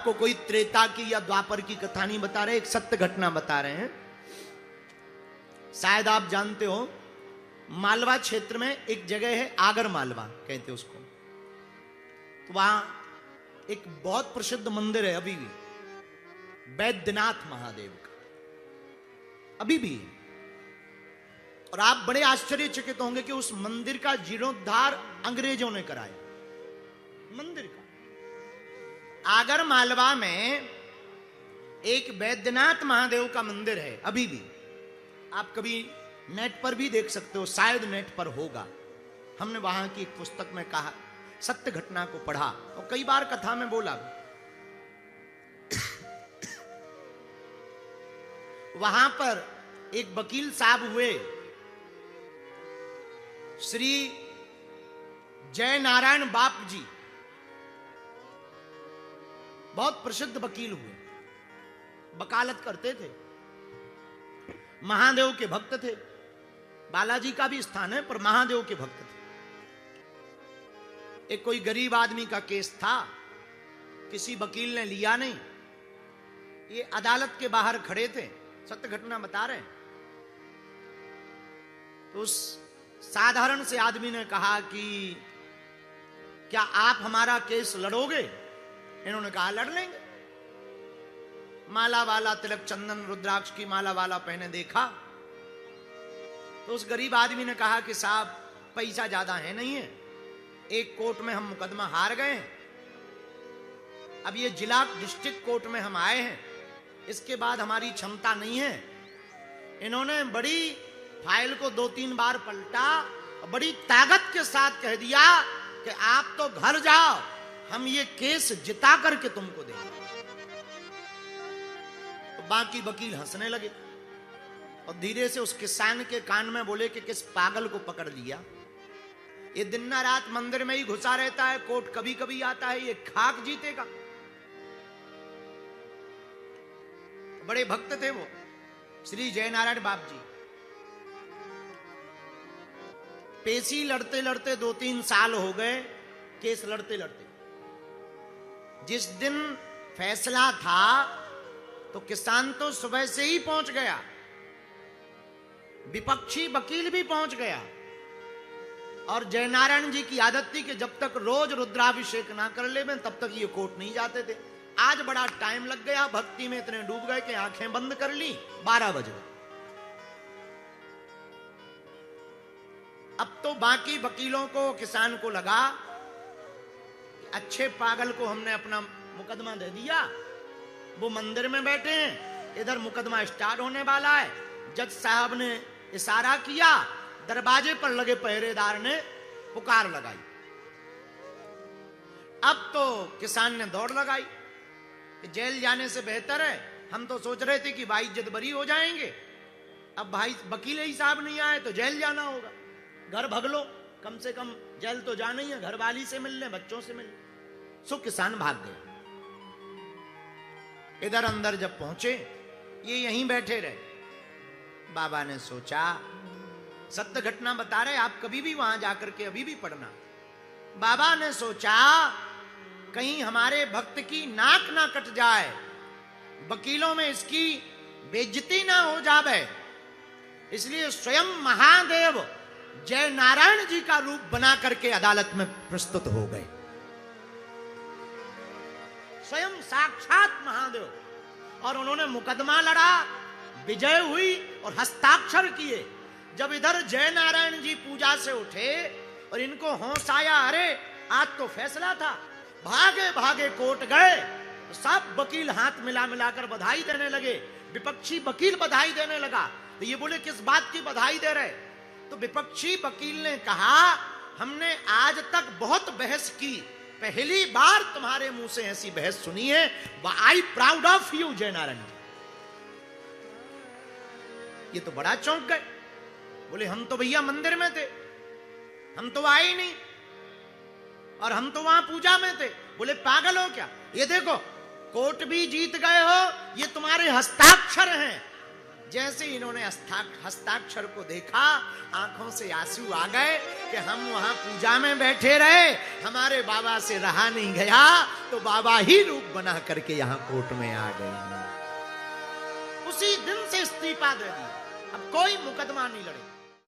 आपको कोई त्रेता की या द्वापर की कथा नहीं बता रहे, एक सत्य घटना बता रहे हैं। शायद आप जानते हो, मालवा क्षेत्र में एक जगह है, आगर मालवा कहते हैं उसको। तो वहां एक बहुत प्रसिद्ध मंदिर है अभी भी, बैद्यनाथ महादेव का, अभी भी है। और आप बड़े आश्चर्यचकित होंगे कि उस मंदिर का जीर्णोद्धार अंग्रेजों ने कराया। मंदिर का आगर मालवा में एक बैद्यनाथ महादेव का मंदिर है अभी भी। आप कभी नेट पर भी देख सकते हो, शायद नेट पर होगा। हमने वहां की एक पुस्तक में कहा, सत्य घटना को पढ़ा और कई बार कथा में बोला। वहां पर एक वकील साहब हुए, श्री जय नारायण बाप जी, बहुत प्रसिद्ध वकील हुए, वकालत करते थे, महादेव के भक्त थे। बालाजी का भी स्थान है पर महादेव के भक्त थे। एक कोई गरीब आदमी का केस था, किसी वकील ने लिया नहीं, ये अदालत के बाहर खड़े थे, सत्य घटना बता रहे हैं। तो उस साधारण से आदमी ने कहा कि क्या आप हमारा केस लड़ोगे? इन्होंने कहा लड़ लेंगे। माला वाला, तिलक चंदन रुद्राक्ष की माला वाला पहने देखा। तो उस गरीब आदमी ने कहा कि साहब पैसा ज्यादा है नहीं है, एक कोर्ट में हम मुकदमा हार गए हैं, अब ये जिला डिस्ट्रिक्ट कोर्ट में हम आए हैं, इसके बाद हमारी क्षमता नहीं है। इन्होंने बड़ी फाइल को 2-3 बार पलटा और बड़ी ताकत के साथ कह दिया कि आप तो घर जाओ, हम ये केस जिता करके तुमको देंगे। तो बाकी वकील हंसने लगे और धीरे से उस किसान के कान में बोले कि किस पागल को पकड़ लिया, ये दिन ना रात मंदिर में ही घुसा रहता है, कोर्ट कभी कभी आता है, ये खाक जीतेगा। बड़े भक्त थे वो, श्री जयनारायण बाप जी। पेशी लड़ते लड़ते 2-3 साल हो गए, केस लड़ते लड़ते। जिस दिन फैसला था तो किसान तो सुबह से ही पहुंच गया, विपक्षी वकील भी पहुंच गया। और जयनारायण जी की आदत थी कि जब तक रोज रुद्राभिषेक ना कर ले में तब तक ये कोर्ट नहीं जाते थे। आज बड़ा टाइम लग गया, भक्ति में इतने डूब गए कि आंखें बंद कर ली, 12 बज गए। अब तो बाकी वकीलों को, किसान को लगा कि अच्छे पागल को हमने अपना मुकदमा दे दिया, वो मंदिर में बैठे हैं, इधर मुकदमा स्टार्ट होने वाला है। जज साहब ने इशारा किया, दरवाजे पर लगे पहरेदार ने पुकार लगाई। अब तो किसान ने दौड़ लगाई कि जेल जाने से बेहतर है, हम तो सोच रहे थे कि भाई इज्जत बरी हो जाएंगे, अब भाई वकील ही साहब नहीं आए तो जेल जाना होगा, घर भग लो, कम से कम जेल तो जाना ही है, घर वाली से मिलने, बच्चों से मिलने। सो किसान भाग गए। इधर अंदर जब पहुंचे, ये यहीं बैठे रहे। बाबा ने सोचा, सत्य घटना बता रहे, आप कभी भी वहां जाकर के अभी भी पढ़ना। बाबा ने सोचा कहीं हमारे भक्त की नाक ना कट जाए, वकीलों में इसकी बेइज्जती ना हो जावे, इसलिए स्वयं महादेव जय नारायण जी का रूप बना करके अदालत में प्रस्तुत हो गए। स्वयं साक्षात महादेव, और उन्होंने मुकदमा लड़ा, विजय हुई और हस्ताक्षर किए। जब इधर जय नारायण जी पूजा से उठे और इनको होश आया, अरे आज तो फैसला था, भागे भागे कोर्ट गए, तो सब वकील हाथ मिला मिलाकर बधाई देने लगे। विपक्षी वकील बधाई देने लगा, तो ये बोले किस बात की बधाई दे रहे? तो विपक्षी वकील ने कहा, हमने आज तक बहुत बहस की, पहली बार तुम्हारे मुंह से ऐसी बहस सुनी है, आई प्राउड ऑफ यू जय नारायण जी। ये तो बड़ा चौंक गए, बोले हम तो भैया मंदिर में थे, हम तो आए ही नहीं, और हम तो वहां पूजा में थे। बोले पागल हो क्या, ये देखो कोर्ट भी जीत गए हो, ये तुम्हारे हस्ताक्षर हैं, जैसे इन्होंने हस्ताक्षर को देखा, आंखों से आंसू आ गए कि हम वहां पूजा में बैठे रहे, हमारे बाबा से रहा नहीं गया, तो बाबा ही रूप बना करके यहां कोर्ट में आ गए। उसी दिन से इस्तीफा दे दिया, अब कोई मुकदमा नहीं लड़े।